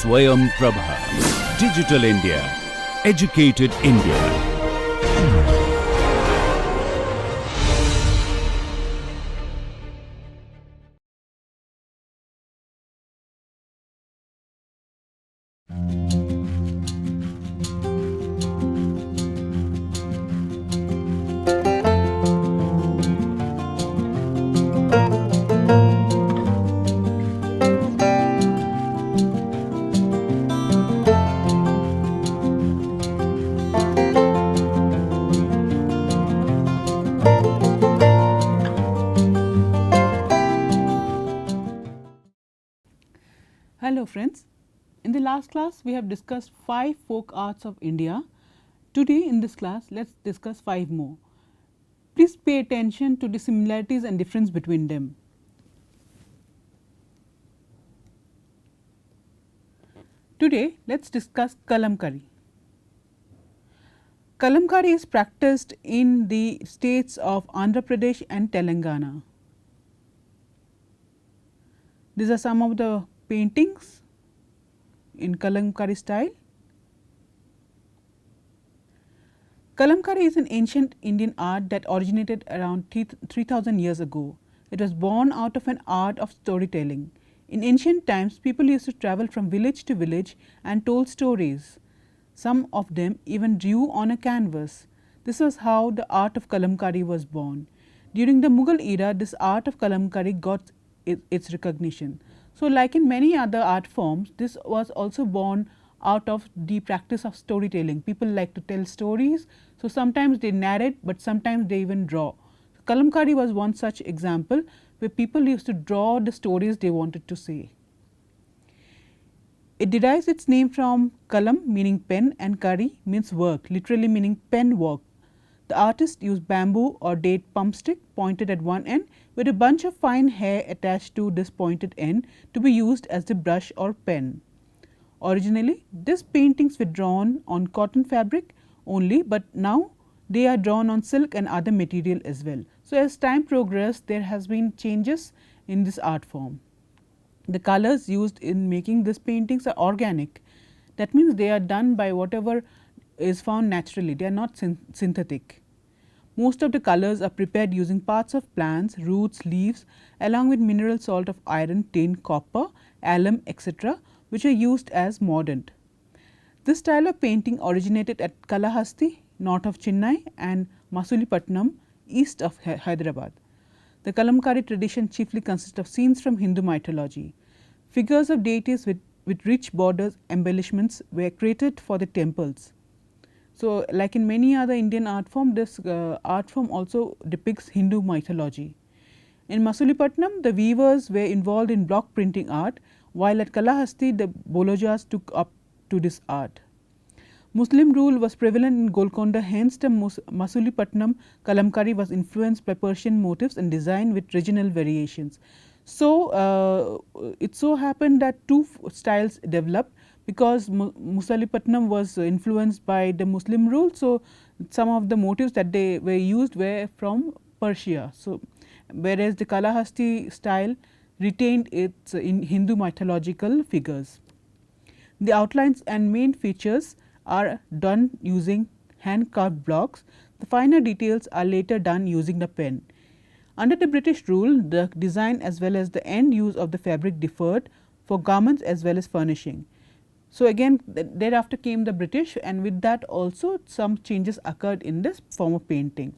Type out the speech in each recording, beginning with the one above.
Swayam Prabha. Digital India. Educated India. Hello friends, in the last class we have discussed 5 folk arts of India. Today in this class let us discuss 5 more. Please pay attention to the similarities and difference between them. Today let us discuss Kalamkari. Kalamkari is practiced in the states of Andhra Pradesh and Telangana. These are some of the paintings in Kalamkari style. Kalamkari is an ancient Indian art that originated around 3000 years ago. It was born out of an art of storytelling. In ancient times, people used to travel from village to village and told stories. Some of them even drew on a canvas. This was how the art of Kalamkari was born. During the Mughal era, this art of Kalamkari got its recognition. So, like in many other art forms, this was also born out of the practice of storytelling. People like to tell stories, so sometimes they narrate, but sometimes they even draw. Kalamkari was one such example where people used to draw the stories they wanted to say. It derives its name from kalam meaning pen and kari means work, literally meaning pen work. The artist used bamboo or date pump stick pointed at one end with a bunch of fine hair attached to this pointed end to be used as the brush or pen. Originally, these paintings were drawn on cotton fabric only, but now they are drawn on silk and other material as well. So, as time progressed, there has been changes in this art form. The colors used in making these paintings are organic. That means they are done by whatever is found naturally, they are not synthetic. Most of the colors are prepared using parts of plants, roots, leaves along with mineral salt of iron, tin, copper, alum etc., which are used as mordant. This style of painting originated at Kalahasti, north of Chennai, and Masulipatnam, east of Hyderabad. The Kalamkari tradition chiefly consists of scenes from Hindu mythology. Figures of deities with rich borders embellishments were created for the temples. So, like in many other Indian art form, this art form also depicts Hindu mythology. In Masulipatnam, the weavers were involved in block printing art, while at Kalahasti the Bolojas took up to this art. Muslim rule was prevalent in Golconda, hence the Masulipatnam Kalamkari was influenced by Persian motifs and design with regional variations. So, it so happened that two styles developed because Masulipatnam was influenced by the Muslim rule. So, some of the motifs that they were used were from Persia. So, whereas the Kalahasti style retained its in Hindu mythological figures. The outlines and main features are done using hand carved blocks. The finer details are later done using the pen. Under the British rule, the design as well as the end use of the fabric differed for garments as well as furnishing. So, again thereafter came the British, and with that also some changes occurred in this form of painting.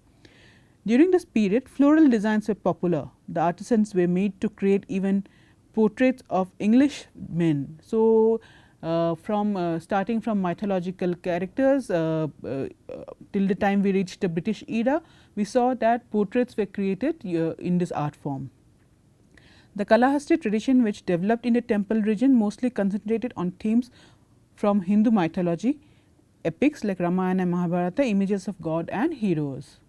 During this period, floral designs were popular. The artisans were made to create even portraits of English men. So, starting from mythological characters till the time we reached the British era, we saw that portraits were created in this art form. The Kalahasti tradition, which developed in the temple region, mostly concentrated on themes from Hindu mythology, epics like Ramayana and Mahabharata, images of God and heroes.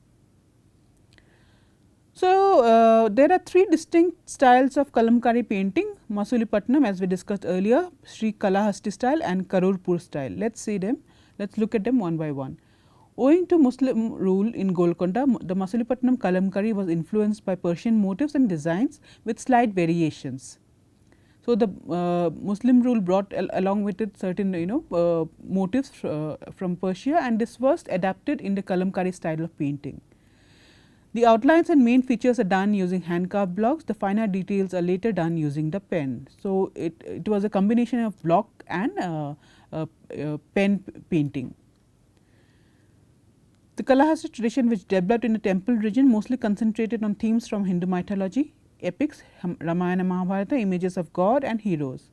So, there are 3 distinct styles of Kalamkari painting: Masulipatnam, as we discussed earlier, Sri Kalahasti style and Karurpur style. Let us see them, let us look at them one by one. Owing to Muslim rule in Golconda, the Masulipatnam Kalamkari was influenced by Persian motifs and designs with slight variations. So, the Muslim rule brought along with it certain motifs from Persia, and this was adapted in the kalamkari style of painting. The outlines and main features are done using hand carved blocks. The finer details are later done using the pen. So, it was a combination of block and pen painting. The Kalahasti tradition, which developed in the temple region, mostly concentrated on themes from Hindu mythology, epics, Ramayana, Mahabharata, images of God and heroes.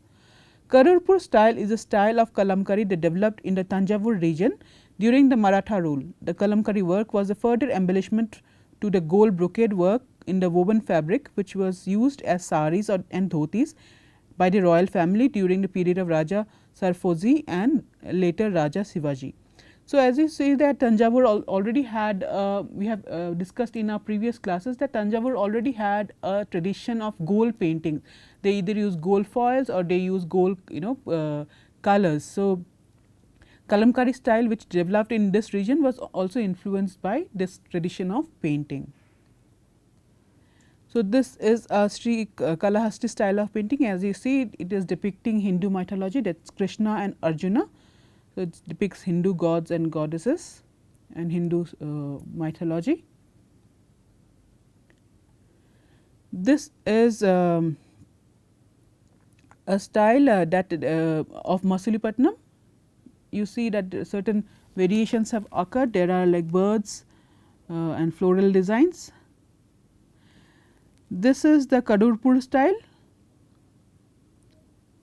Karurpur style is a style of kalamkari that developed in the Tanjavur region during the Maratha rule. The kalamkari work was a further embellishment to the gold brocade work in the woven fabric, which was used as saris and dhotis by the royal family during the period of Raja Sarfozi and later Raja Sivaji. So, as you see that Tanjavur already had, we have discussed in our previous classes that Tanjavur already had a tradition of gold painting. They either use gold foils or they use gold colors. So, kalamkari style, which developed in this region, was also influenced by this tradition of painting. So, this is a Sri Kalahasti style of painting. As you see, it is depicting Hindu mythology, that is Krishna and Arjuna. So, it depicts Hindu gods and goddesses and Hindu mythology. This is a style that of Masulipattnam. You see that certain variations have occurred. There are like birds and floral designs. This is the Kadurpur style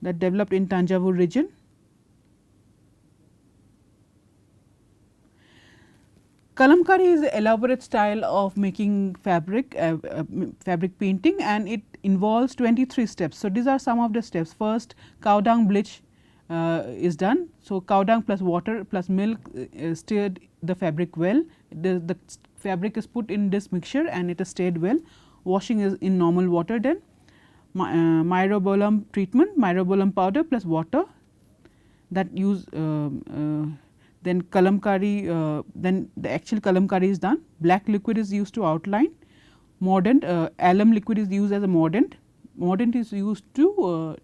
that developed in Tanjavur region. Kalamkari is an elaborate style of making fabric, fabric painting, and it involves 23 steps. So, these are some of the steps. First, cow dung bleach is done. So, cow dung plus water plus milk stirred the fabric well. The fabric is put in this mixture and it is stirred well. Washing is in normal water. Then myrobalan treatment, myrobalan powder plus water that use then kalamkari, then the actual kalamkari is done. Black liquid is used to outline. Mordant, alum liquid is used as a mordant. Mordant is used to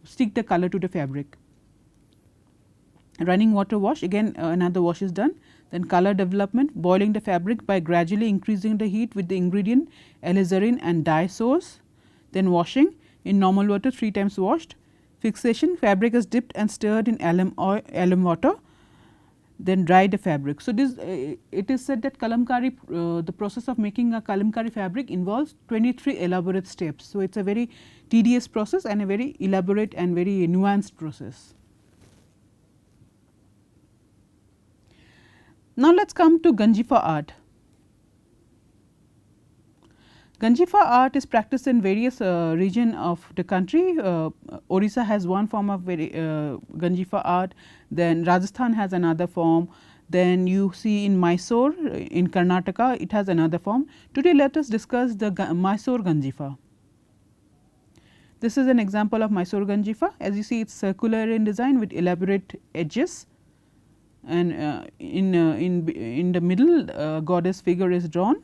stick the color to the fabric. Running water wash, again another wash is done. Then color development, boiling the fabric by gradually increasing the heat with the ingredient alizarin and dye source. Then washing in normal water 3 times washed. Fixation, fabric is dipped and stirred in alum water. Then dry the fabric. So, this it is said that kalamkari, the process of making a kalamkari fabric involves 23 elaborate steps. So, it is a very tedious process and a very elaborate and very nuanced process. Now, let us come to Ganjifa art. Ganjifa art is practiced in various regions of the country. Orissa has one form of Ganjifa art, then Rajasthan has another form, then you see in Mysore in Karnataka it has another form. Today let us discuss the Mysore Ganjifa. This is an example of Mysore Ganjifa. As you see, it is circular in design with elaborate edges, and in the middle goddess figure is drawn.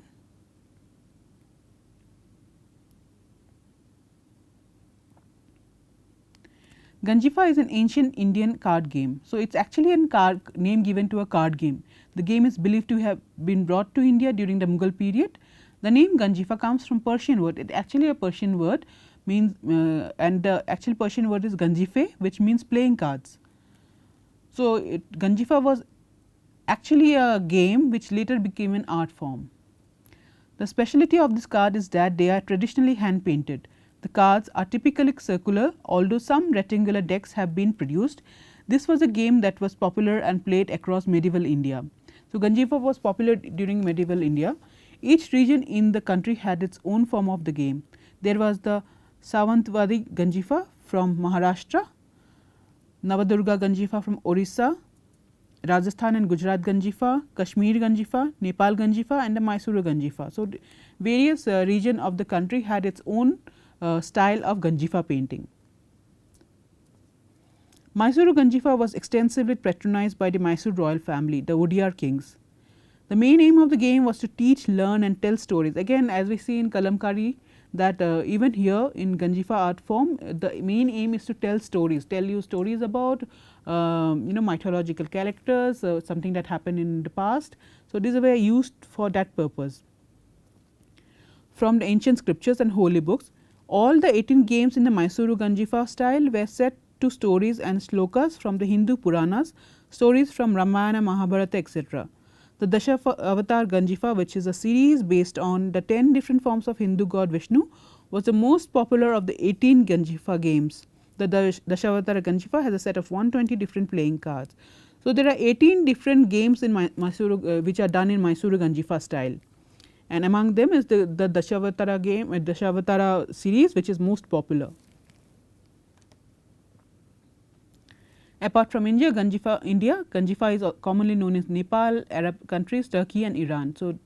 Ganjifa is an ancient Indian card game. So, it is actually a name given to a card game. The game is believed to have been brought to India during the Mughal period. The name Ganjifa comes from Persian word. It actually a Persian word means and the actual Persian word is Ganjife, which means playing cards. So, Ganjifa was actually a game which later became an art form. The speciality of this card is that they are traditionally hand painted. The cards are typically circular, although some rectangular decks have been produced. This was a game that was popular and played across medieval India. So, Ganjifa was popular during medieval India. Each region in the country had its own form of the game. There was the Sawantwadi Ganjifa from Maharashtra, Navadurga Ganjifa from Orissa, Rajasthan and Gujarat Ganjifa, Kashmir Ganjifa, Nepal Ganjifa and the Mysuru Ganjifa. So, various region of the country had its own style of Ganjifa painting. Mysuru Ganjifa was extensively patronized by the Mysore royal family, the Odiyar kings. The main aim of the game was to teach, learn and tell stories. Again, as we see in Kalamkari, that even here in Ganjifa art form, the main aim is to tell stories, tell you stories about mythological characters, something that happened in the past. So, these were used for that purpose. From the ancient scriptures and holy books, all the 18 games in the Mysuru Ganjifa style were set to stories and slokas from the Hindu Puranas, stories from Ramayana, Mahabharata, etc. The Dasha-avatar Ganjifa, which is a series based on the 10 different forms of Hindu god Vishnu, was the most popular of the 18 Ganjifa games. The Dasha-avatar Ganjifa has a set of 120 different playing cards. So, there are 18 different games in Mysuru which are done in Mysuru Ganjifa style, and among them is the Dashavatara game, Dashavatara series, which is most popular. Apart from India, Ganjifa is commonly known as Nepal, Arab countries, Turkey and Iran. So,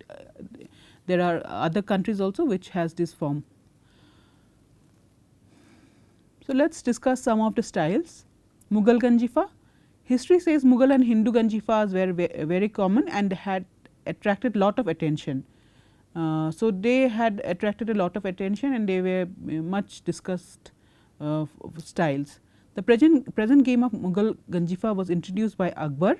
there are other countries also which has this form. So, let us discuss some of the styles. Mughal Ganjifa. History says Mughal and Hindu Ganjifas were very common and had attracted lot of attention. So, they had attracted a lot of attention and they were much discussed styles. The present game of Mughal Ganjifa was introduced by Akbar.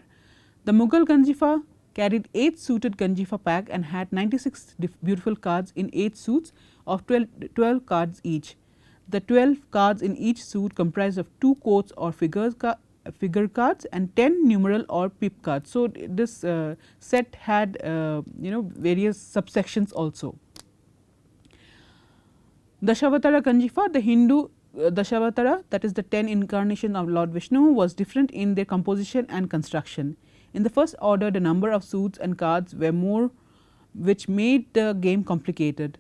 The Mughal Ganjifa carried 8 suited Ganjifa pack and had 96 beautiful cards in 8 suits of 12 cards each. The 12 cards in each suit comprised of 2 quotes or figure cards and 10 numeral or pip cards. So, this set had various subsections also. Dashavatara Ganjifa, the Hindu Dashavatara, that is the 10 incarnation of Lord Vishnu, was different in their composition and construction. In the first order, the number of suits and cards were more, which made the game complicated.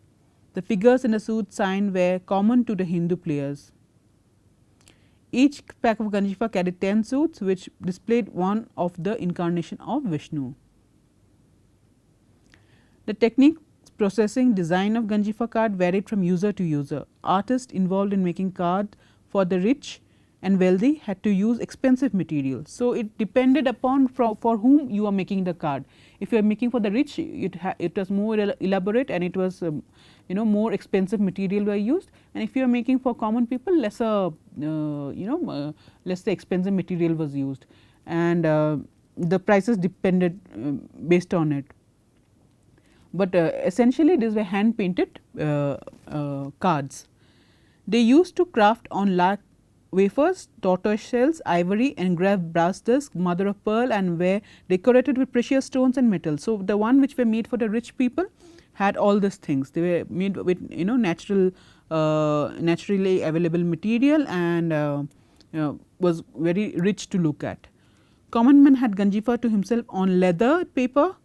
The figures in the suit sign were common to the Hindu players. Each pack of Ganjifa carried 10 suits, which displayed one of the incarnation of Vishnu. The technique, processing, design of Ganjifa card varied from user to user. Artists involved in making cards for the rich and wealthy had to use expensive materials. So, it depended upon for whom you are making the card. If you are making for the rich, it was more elaborate and it was more expensive material were used, and if you are making for common people, lesser expensive material was used, and the prices depended based on it. But essentially these were hand painted cards. They used to craft on lac wafers, tortoise shells, ivory, engraved brass disc, mother of pearl, and were decorated with precious stones and metal. So, the one which were made for the rich people had all these things. They were made with naturally available material and was very rich to look at. Common man had Ganjifa to himself on leather paper,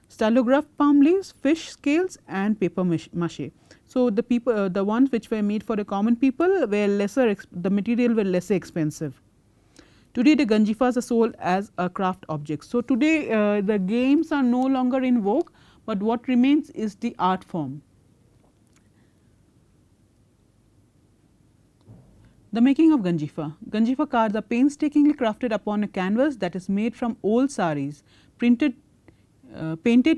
stylograph palm leaves, fish scales and paper mache. So, the ones which were made for the common people were lesser, the material were lesser expensive. Today, the Ganjifas are sold as a craft object. So, today the games are no longer in vogue, but what remains is the art form. The making of Ganjifa. Ganjifa cards are painstakingly crafted upon a canvas that is made from old saris, painted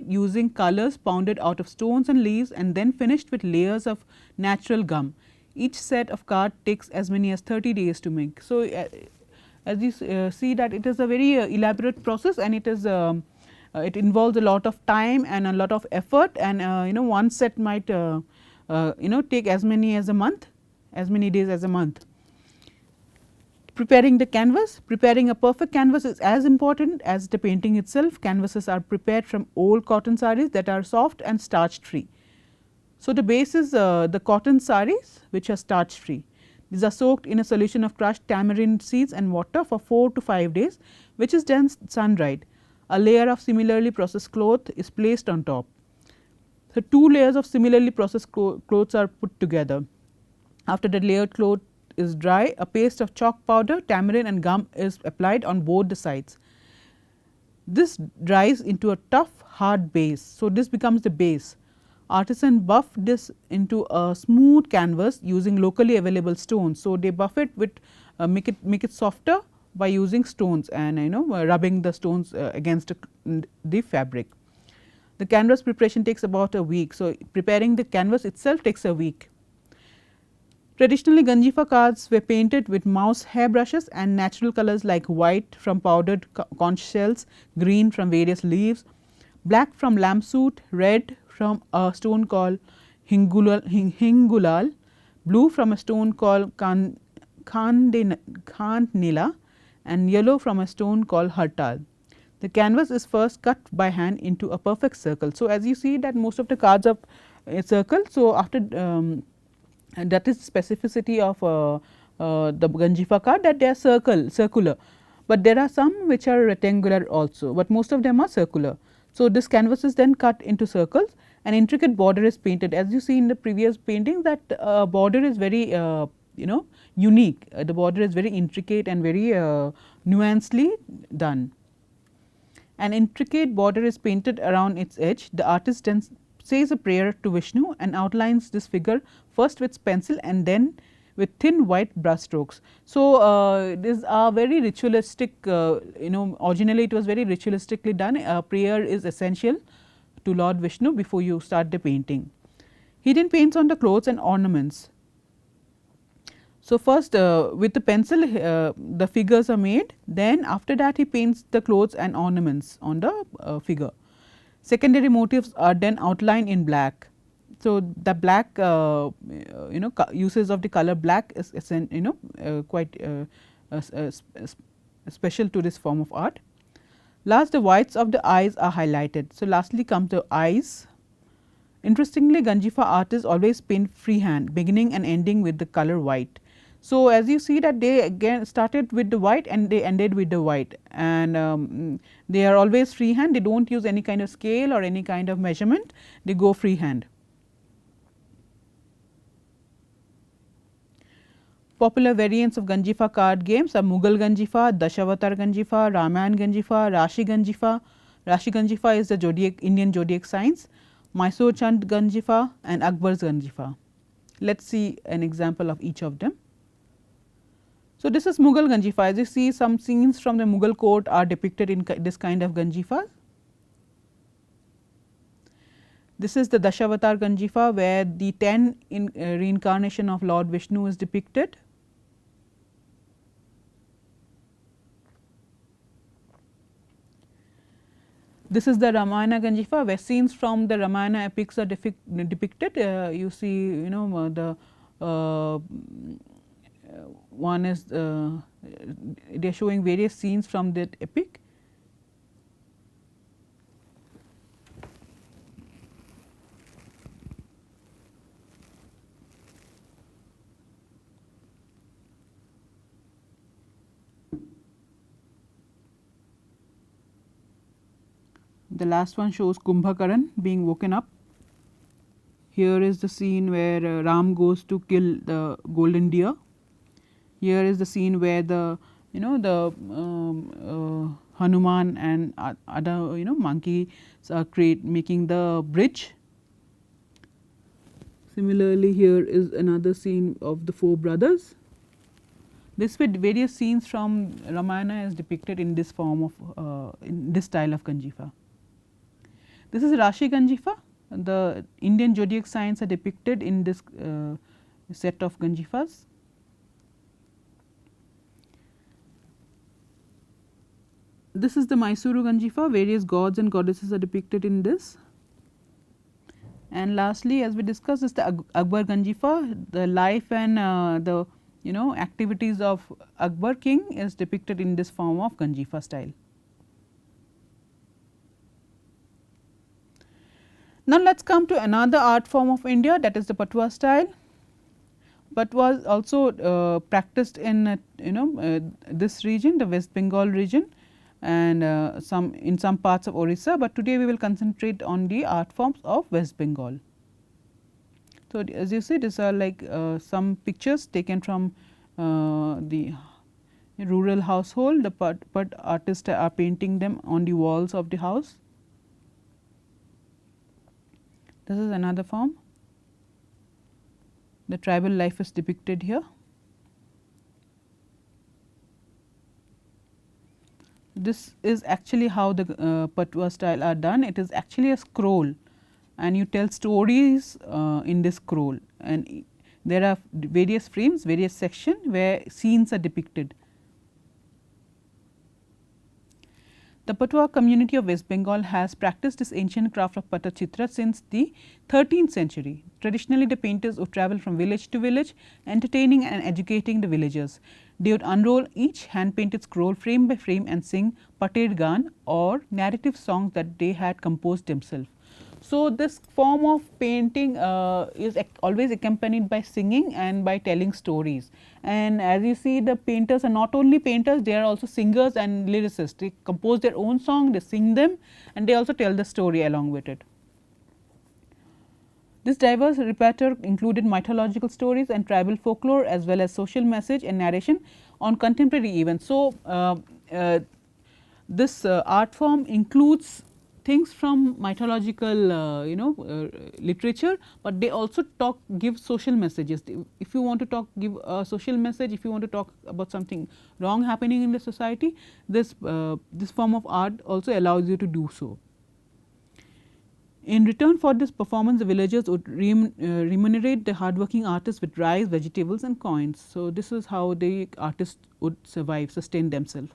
using colors pounded out of stones and leaves and then finished with layers of natural gum. Each set of card takes as many as 30 days to make. So, as you see that it is a very elaborate process and it is it involves a lot of time and a lot of effort, and one set might take as many as a month, as many days as a month. Preparing the canvas. Preparing a perfect canvas is as important as the painting itself. Canvases are prepared from old cotton saris that are soft and starch free. So, the base is the cotton saris which are starch free. These are soaked in a solution of crushed tamarind seeds and water for 4 to 5 days, which is then sun dried. A layer of similarly processed cloth is placed on top. So, 2 layers of similarly processed cloths are put together. After the layered cloth is dry, a paste of chalk powder, tamarind and gum is applied on both the sides. This dries into a tough hard base. So, this becomes the base. Artisan buff this into a smooth canvas using locally available stones. So, they buff it with make it softer by using stones and rubbing the stones against the fabric. The canvas preparation takes about a week. So, preparing the canvas itself takes a week. Traditionally, Ganjifa cards were painted with mouse hair brushes and natural colors like white from powdered conch shells, green from various leaves, black from lamp soot, red from a stone called hingulal, blue from a stone called khandnila, and yellow from a stone called hartal. The canvas is first cut by hand into a perfect circle. So, as you see that most of the cards are a circle. So, after and that is specificity of the Ganjifa card, that they are circular, but there are some which are rectangular also, but most of them are circular. So, this canvas is then cut into circles, an intricate border is painted. As you see in the previous painting, that border is very unique, the border is very intricate and very nuancedly done. An intricate border is painted around its edge. The artist then says a prayer to Vishnu and outlines this figure first with pencil and then with thin white brush strokes. So, these are very ritualistic, originally it was very ritualistically done. Prayer is essential to Lord Vishnu before you start the painting. He then paints on the clothes and ornaments. So, first with the pencil the figures are made, then after that he paints the clothes and ornaments on the figure. Secondary motifs are then outlined in black. So, the black uses of the color black is quite special to this form of art. Last, the whites of the eyes are highlighted. So, lastly comes the eyes. Interestingly, Ganjifa artists always paint freehand, beginning and ending with the color white. So, as you see that they again started with the white and they ended with the white, and they are always freehand, they do not use any kind of scale or any kind of measurement, they go freehand. Popular variants of Ganjifa card games are Mughal Ganjifa, Dashavatar Ganjifa, Ramayan Ganjifa, Rashi Ganjifa. Rashi Ganjifa is the Indian zodiac signs, Mysore Chand Ganjifa and Akbar's Ganjifa. Let us see an example of each of them. So, this is Mughal Ganjifa. As you see, some scenes from the Mughal court are depicted in this kind of Ganjifa. This is the Dashavatar Ganjifa, where the 10 reincarnation of Lord Vishnu is depicted. This is the Ramayana Ganjifa, where scenes from the Ramayana epics are depicted. You see, the one is they are showing various scenes from that epic. The last one shows Kumbhakaran being woken up. Here is the scene where Ram goes to kill the golden deer. Here is the scene where the Hanuman and other monkeys are making the bridge. Similarly, here is another scene of the 4 brothers. This with various scenes from Ramayana is depicted in this form of in this style of Ganjifa. This is Rashi Ganjifa. The Indian zodiac signs are depicted in this set of Ganjifas. This is the Mysuru Ganjifa, various gods and goddesses are depicted in this. And lastly, as we discussed, is the Akbar Ganjifa, the life and the activities of Akbar king is depicted in this form of Ganjifa style. Now, let us come to another art form of India, that is the Patwa style. Patwa is also practiced in this region, the West Bengal region, and in some parts of Orissa, but today we will concentrate on the art forms of West Bengal. So, as you see, these are like some pictures taken from the rural household. The Pat artists are painting them on the walls of the house. This is another form. The tribal life is depicted here. This is actually how the Patwa style are done. It is actually a scroll, and you tell stories in this scroll, and There are various frames, various sections where scenes are depicted. The Patwa community of West Bengal has practiced this ancient craft of Patachitra since the 13th century. Traditionally, the painters would travel from village to village, entertaining and educating the villagers. They would unroll each hand painted scroll frame by frame and sing Pater Gan or narrative songs that they had composed themselves. So, this form of painting is always accompanied by singing and by telling stories. And as you see, the painters are not only painters, they are also singers and lyricists. They compose their own song, they sing them, and they also tell the story along with it. This diverse repertoire included mythological stories and tribal folklore, as well as social message and narration on contemporary events. So, this art form includes things from mythological literature, but they also give social messages. If you want to give a social message, if you want to talk about something wrong happening in the society, this form of art also allows you to do so. In return for this performance, the villagers would remunerate the hardworking artists with rice, vegetables and coins. So, this is how the artists would sustain themselves.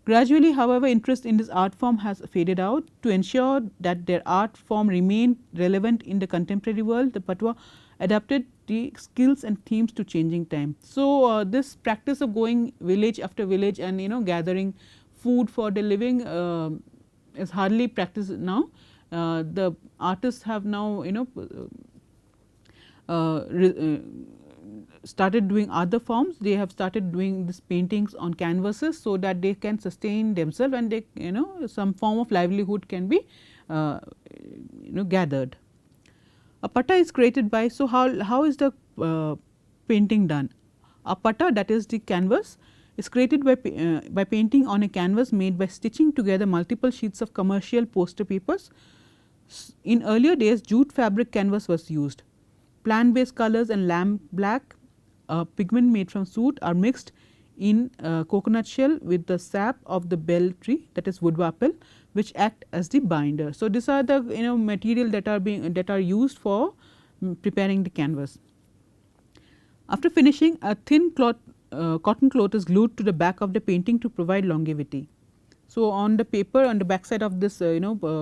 Gradually, however, interest in this art form has faded out. To ensure that their art form remained relevant in the contemporary world, the Patwa adapted the skills and themes to changing time. So, this practice of going village after village and gathering food for the living is hardly practiced now. The artists have now started doing other forms. They have started doing these paintings on canvases, so that they can sustain themselves and they some form of livelihood can be gathered. A patta is created by, so how is the painting done? A patta, that is the canvas, is created by painting on a canvas made by stitching together multiple sheets of commercial poster papers. In earlier days, jute fabric canvas was used. Plant based colors and lamp black, a pigment made from soot, are mixed in coconut shell with the sap of the bell tree, that is wood wapple, which act as the binder. So, these are the material that are used for preparing the canvas. After finishing, a thin cotton cloth is glued to the back of the painting to provide longevity. So, on the paper, on the back side of this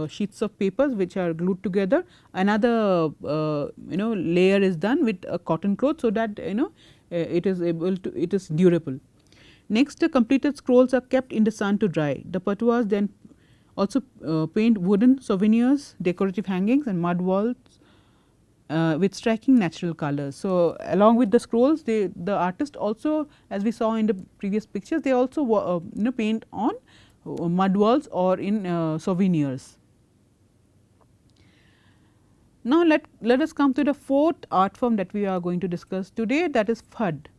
sheets of papers which are glued together, another layer is done with a cotton cloth, so that it is durable. Next, the completed scrolls are kept in the sun to dry. The Patwas then also paint wooden souvenirs, decorative hangings and mud walls with striking natural colors. So, along with the scrolls, the artist also, as we saw in the previous pictures, they also paint on mud walls or in souvenirs. Now, let us come to the fourth art form that we are going to discuss today, that is Phad.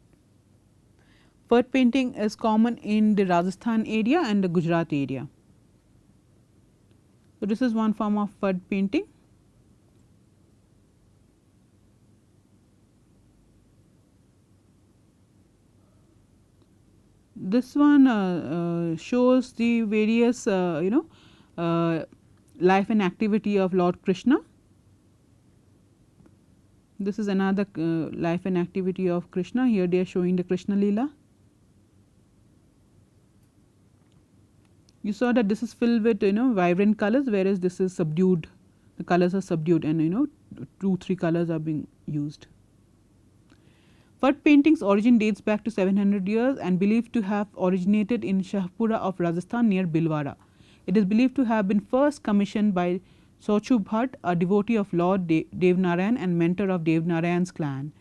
Phad painting is common in the Rajasthan area and the Gujarat area. So, this is one form of Phad painting. This one shows the various life and activity of Lord Krishna. This is another life and activity of Krishna. Here they are showing the Krishna Leela. You saw that this is filled with vibrant colors, whereas this is subdued. The colors are subdued and 2-3 colors are being used. Phad painting's origin dates back to 700 years and believed to have originated in Shahpura of Rajasthan near Bhilwara. It is believed to have been first commissioned by Sochu Bhatt, a devotee of Lord Devnarayan and mentor of Devnarayan's clan.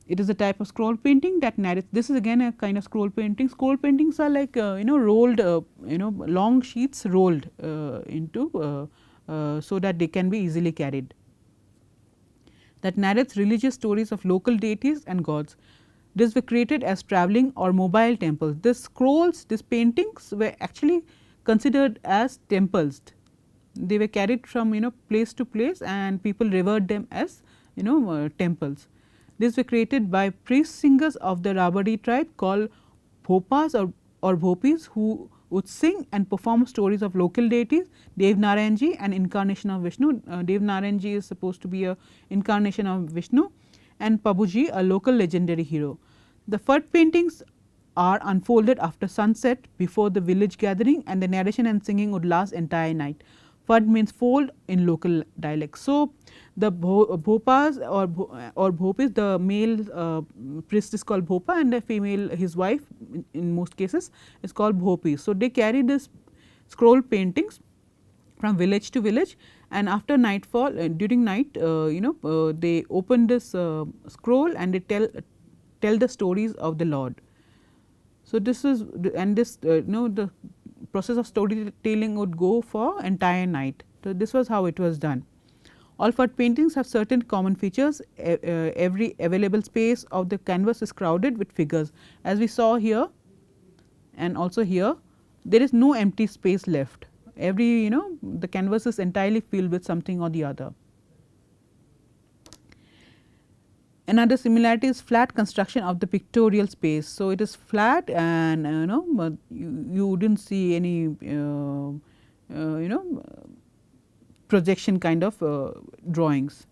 It is a type of scroll painting that narrates. This is again a kind of scroll painting. Scroll paintings are like rolled long sheets rolled into so that they can be easily carried, that narrates religious stories of local deities and gods. These were created as travelling or mobile temples. These scrolls, these paintings were actually considered as temples. They were carried from place to place and people revered them as temples. These were created by priest singers of the Rabadi tribe called Bhopas or Bhopis, who would sing and perform stories of local deities, Devnarayanji, an incarnation of Vishnu. Devnarayanji is supposed to be a incarnation of Vishnu, and Pabuji, a local legendary hero. The Phật paintings are unfolded after sunset before the village gathering, and the narration and singing would last entire night. Phad means fold in local dialect. So, the bhopas or bhopis, the male priest is called bhopa and the female, his wife in most cases, is called bhopi. So, they carry this scroll paintings from village to village, and after nightfall during night they open this scroll and they tell the stories of the Lord. So, this is and this the process of storytelling would go for entire night. So, this was how it was done. All Phật paintings have certain common features. Every available space of the canvas is crowded with figures, as we saw here and also here. There is no empty space left. Every the canvas is entirely filled with something or the other. Another similarity is flat construction of the pictorial space. So, it is flat and you would not see any projection kind of drawings.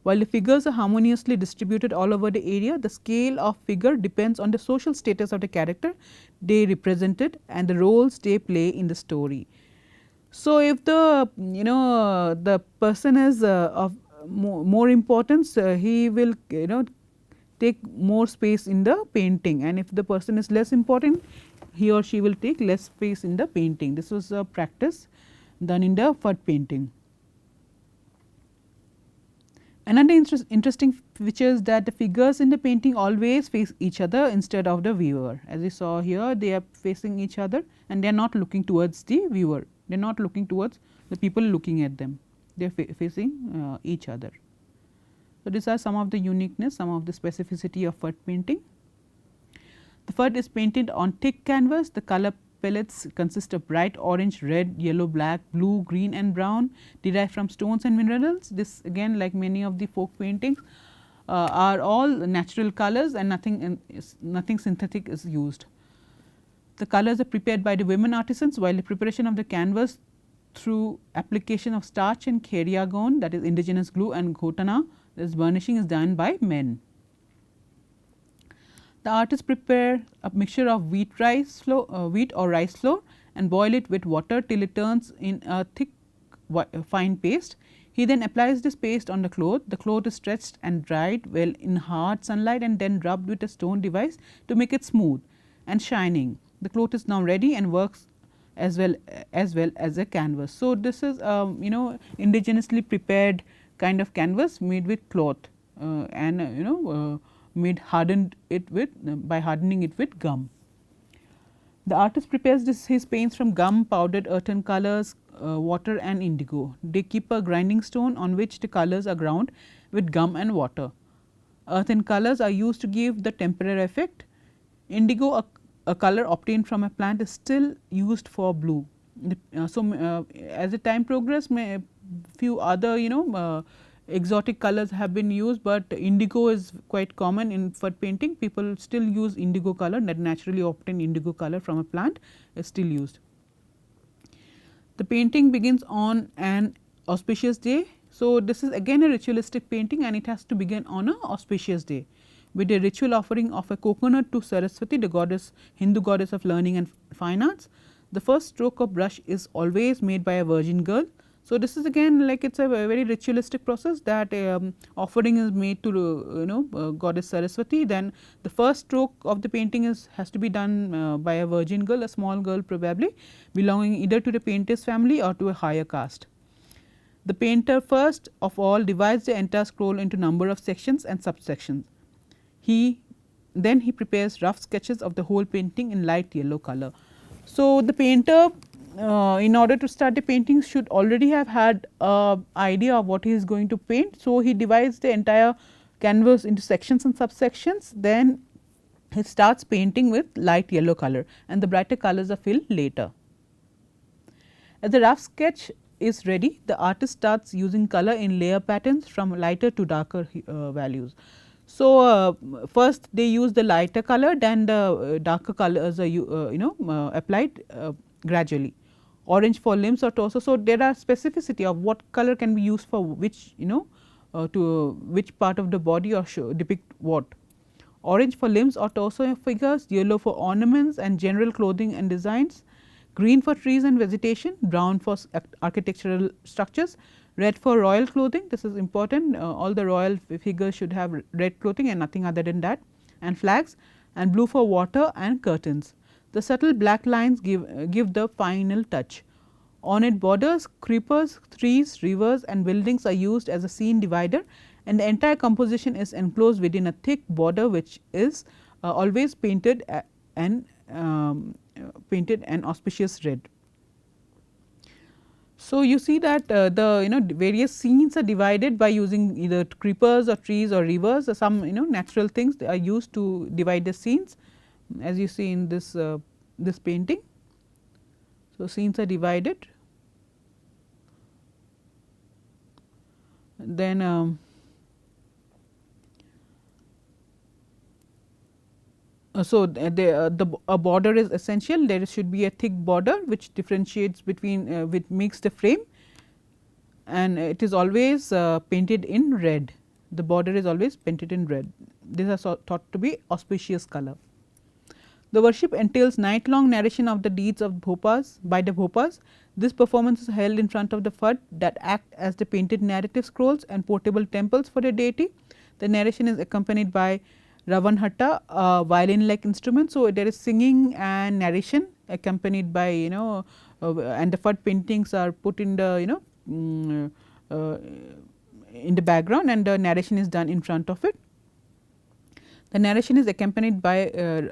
While the figures are harmoniously distributed all over the area, the scale of figure depends on the social status of the character they represented and the roles they play in the story. So, if the the person is of more importance, he will take more space in the painting, and if the person is less important, he or she will take less space in the painting. This was a practice done in the Phật painting. Another interesting feature is that the figures in the painting always face each other instead of the viewer. As we saw here, they are facing each other and they are not looking towards the viewer, they are not looking towards the people looking at them, they are facing each other. So, these are some of the uniqueness, some of the specificity of Phật painting. The Phật is painted on thick canvas. The color palettes consist of bright orange, red, yellow, black, blue, green and brown derived from stones and minerals. This again, like many of the folk paintings, are all natural colors and nothing synthetic is used. The colors are prepared by the women artisans, while the preparation of the canvas through application of starch and keriagon, that is indigenous glue, and ghotana, this burnishing, is done by men. The artists prepare a mixture of wheat or rice flour and boil it with water till it turns in a thick fine paste. He then applies this paste on the cloth. The cloth is stretched and dried well in hard sunlight and then rubbed with a stone device to make it smooth and shining. The cloth is now ready and works as well as a canvas. So, this is indigenously prepared kind of canvas made with cloth and hardened it with by hardening it with gum. The artist prepares his paints from gum, powdered earthen colors, water and indigo. They keep a grinding stone on which the colors are ground with gum and water. Earthen colors are used to give the temporary effect. Indigo, a color obtained from a plant, is still used for blue. As the time progressed, few other exotic colors have been used, but indigo is quite common in Phật painting. People still use indigo color, that naturally obtained indigo color from a plant is still used. The painting begins on an auspicious day. So, this is again a ritualistic painting and it has to begin on an auspicious day with a ritual offering of a coconut to Saraswati, the Hindu goddess of learning and fine arts. The first stroke of brush is always made by a virgin girl. So, this is again like it is a very ritualistic process that offering is made to goddess Saraswati. Then the first stroke of the painting has to be done by a virgin girl, a small girl probably belonging either to the painter's family or to a higher caste. The painter first of all divides the entire scroll into number of sections and subsections. Then he prepares rough sketches of the whole painting in light yellow color. So, the painter in order to start the painting should already have had an idea of what he is going to paint. So, he divides the entire canvas into sections and subsections, then he starts painting with light yellow color and the brighter colors are filled later. As the rough sketch is ready, the artist starts using color in layer patterns from lighter to darker values. So, first they use the lighter color, then the darker colors are applied gradually. Orange for limbs or torso. So, there are specificity of what color can be used for which to which part of the body or depict what. Orange for limbs or torso figures, yellow for ornaments and general clothing and designs, green for trees and vegetation, brown for architectural structures, red for royal clothing. This is important, all the royal figures should have red clothing and nothing other than that, and flags, and blue for water and curtains. The subtle black lines give the final touch. Ornate borders, creepers, trees, rivers and buildings are used as a scene divider, and the entire composition is enclosed within a thick border which is always painted and auspicious red. So, you see that the various scenes are divided by using either creepers or trees or rivers or some natural things are used to divide the scenes, as you see in this this painting. So, scenes are divided. Then a border is essential. There should be a thick border which differentiates between which makes the frame, and it is always painted in red. The border is always painted in red. These are thought to be auspicious color. The worship entails night long narration of the deeds of Bhopas by the Bhopas. This performance is held in front of the Phad that act as the painted narrative scrolls and portable temples for the deity. The narration is accompanied by Ravanhatta, a violin like instrument. So, there is singing and narration accompanied by and the Phad paintings are put in the in the background, and the narration is done in front of it. The narration is accompanied by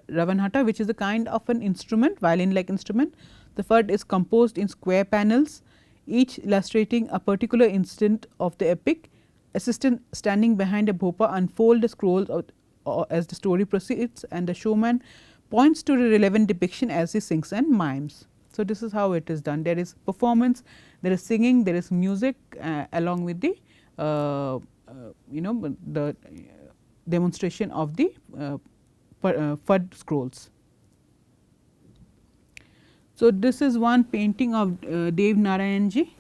Ravanhatta, which is a kind of an instrument, violin like instrument. The Phad is composed in square panels, each illustrating a particular incident of the epic. Assistant standing behind a bhopa unfold the scrolls as the story proceeds, and the showman points to the relevant depiction as he sings and mimes. So, this is how it is done. There is performance, there is singing, there is music along with the the demonstration of the Phad scrolls. So, this is one painting of Dev Narayanji.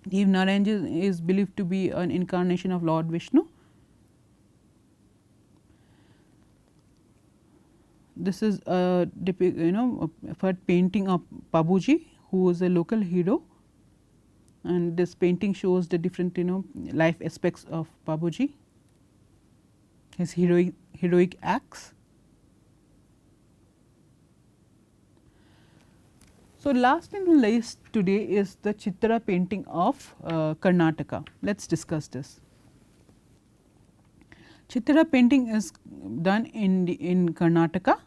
Dev Narayanji is believed to be an incarnation of Lord Vishnu. This is a Phad painting of Babuji, who is a local hero, and this painting shows the different life aspects of Babuji, his heroic acts. So, last in the list today is the Chitra painting of Karnataka. Let us discuss this. Chitra painting is done in Karnataka.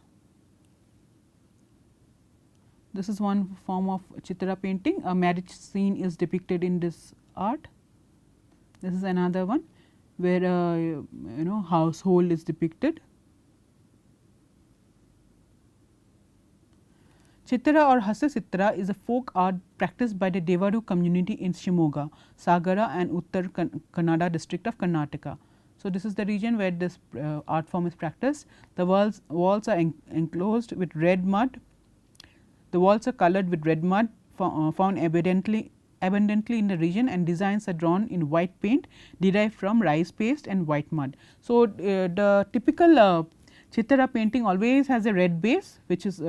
This is one form of Chitra painting. A marriage scene is depicted in this art. This is another one where a household is depicted. Chitra or Hasa Chitra is a folk art practiced by the Devadu community in Shimoga, Sagara and Uttar Kannada district of Karnataka. So, this is the region where this art form is practiced. The walls are enclosed with red mud. The walls are colored with red mud found abundantly in the region, and designs are drawn in white paint derived from rice paste and white mud. So, the typical Chitra painting always has a red base, which is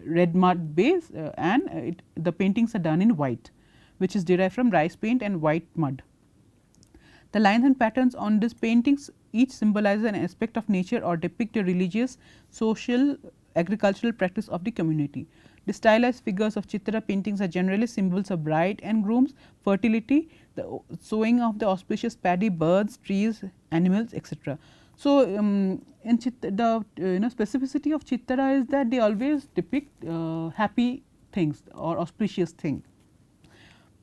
red mud base, and the paintings are done in white, which is derived from rice paint and white mud. The lines and patterns on these paintings each symbolizes an aspect of nature or depict a religious, social, agricultural practice of the community. The stylized figures of Chitra paintings are generally symbols of bride and grooms, fertility, the sowing of the auspicious paddy, birds, trees, animals, etc. So, in the specificity of Chitra is that they always depict happy things or auspicious things.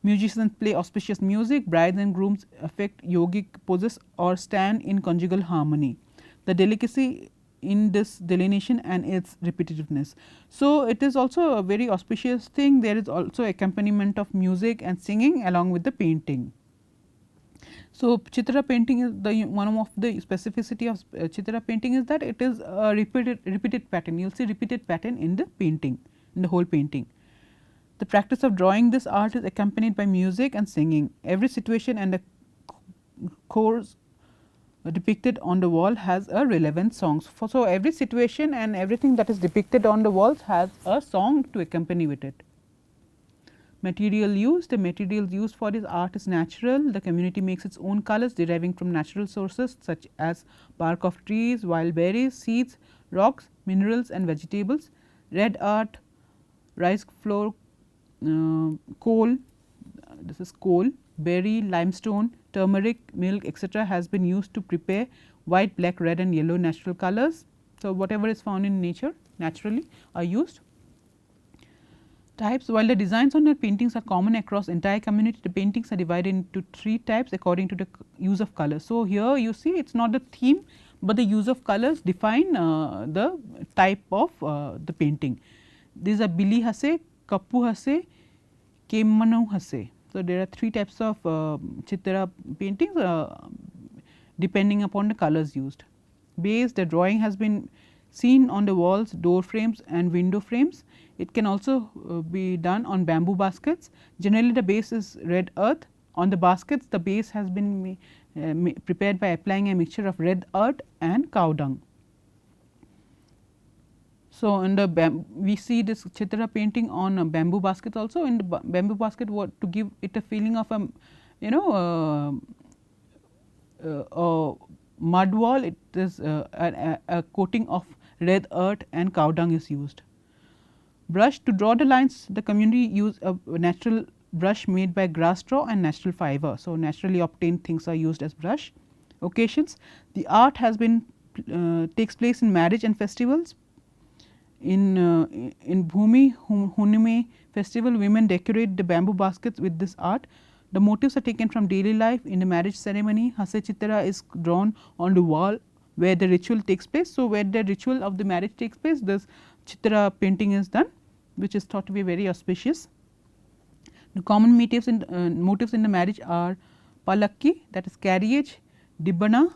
Musicians play auspicious music, brides and grooms affect yogic poses or stand in conjugal harmony. The delicacy in this delineation and its repetitiveness. So, it is also a very auspicious thing. There is also accompaniment of music and singing along with the painting. So, Chitra painting is one of the specificity of Chitra painting is that it is a repeated pattern. You will see repeated pattern in the painting, in the whole painting. The practice of drawing this art is accompanied by music and singing. Every situation and the course depicted on the wall has a relevant song. So, every situation and everything that is depicted on the walls has a song to accompany with it. Material use. The materials used for this art is natural. The community makes its own colors deriving from natural sources such as bark of trees, wild berries, seeds, rocks, minerals and vegetables. Red art, rice flour, coal, this is coal, berry, limestone, turmeric, milk etc. has been used to prepare white, black, red and yellow natural colors. So, whatever is found in nature naturally are used. Types. While the designs on the paintings are common across entire community, the paintings are divided into 3 types according to the use of color. So, here you see it is not the theme, but the use of colors define the type of the painting. These are Bili Hase, Kappu Hase, Kemmanu Hase. So, there are 3 types of Chitra paintings depending upon the colors used. Base. The drawing has been seen on the walls, door frames and window frames. It can also be done on bamboo baskets. Generally the base is red earth. On the baskets the base has been prepared by applying a mixture of red earth and cow dung. So, in the we see this Chitra painting on a bamboo basket also. In the bamboo basket, what to give it a feeling of a a mud wall, it is a coating of red earth and cow dung is used. Brush. To draw the lines, the community use a natural brush made by grass straw and natural fiber. So, naturally obtained things are used as brush. Occasions. The art has been takes place in marriage and festivals. In Bhumi Hunime festival, women decorate the bamboo baskets with this art. The motifs are taken from daily life. In the marriage ceremony, Hase Chitra is drawn on the wall where the ritual takes place. So, where the ritual of the marriage takes place, this Chitra painting is done, which is thought to be very auspicious. The common motifs in the marriage are Palakki, that is carriage, Dibbana,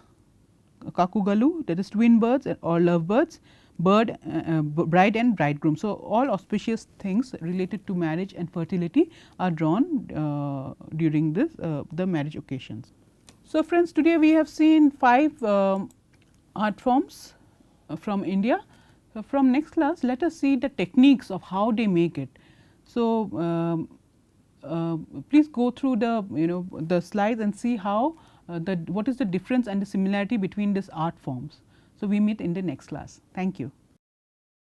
Kakugalu, that is twin birds or love birds, bride and bridegroom. So, all auspicious things related to marriage and fertility are drawn during this the marriage occasions. So, friends, today we have seen 5 art forms from India. So, from next class let us see the techniques of how they make it. So, please go through the the slides and see how what is the difference and the similarity between these art forms. So, we meet in the next class. Thank you.